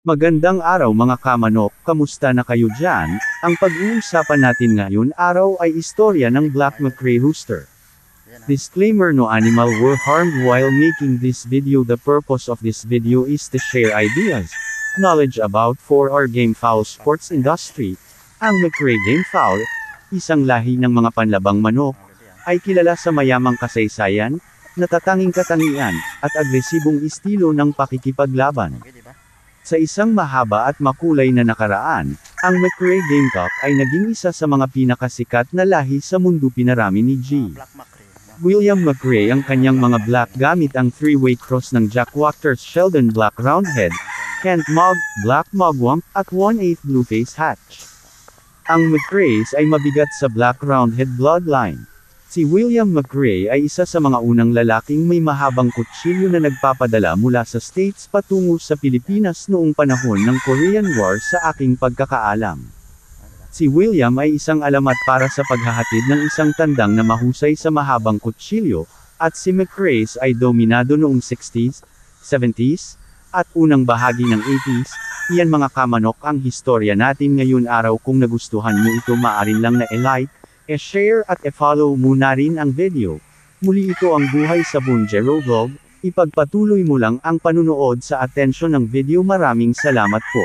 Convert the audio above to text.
Magandang araw mga kamanok, kamusta na kayo dyan? Ang pag-uusapan natin ngayon araw ay istorya ng Black McRae Rooster. Disclaimer: no animal were harmed while making this video. The purpose of this video is to share ideas, knowledge about for our gamefowl sports industry. Ang McRae gamefowl, isang lahi ng mga panlabang manok, ay kilala sa mayamang kasaysayan, natatanging katangian, at agresibong estilo ng pakikipaglaban. Sa isang mahaba at makulay na nakaraan, ang McRae Gamecock ay naging isa sa mga pinakasikat na lahi sa mundo. Pinarami ni G. William McRae ang kanyang mga black gamit ang three-way cross ng Jack Watters Sheldon Black Roundhead, Kent Mog, Black Mugwump, at 1/8 Blueface Hatch. Ang McRaes ay mabigat sa Black Roundhead bloodline. Si William McRae ay isa sa mga unang lalaking may mahabang kutsilyo na nagpapadala mula sa States patungo sa Pilipinas noong panahon ng Korean War sa aking pagkakaalam. Si William ay isang alamat para sa paghahatid ng isang tandang na mahusay sa mahabang kutsilyo, at si McRaes ay dominado noong 60s, 70s, at unang bahagi ng 80s. Iyan mga kamanok ang historya natin ngayon araw. Kung nagustuhan mo ito, maaari lang na i-like, e-share at e-follow mo na rin ang video. Muli, ito ang buhay sa Bunjero Vlog. Ipagpatuloy mo lang ang panunood sa atensyon ng video. Maraming salamat po.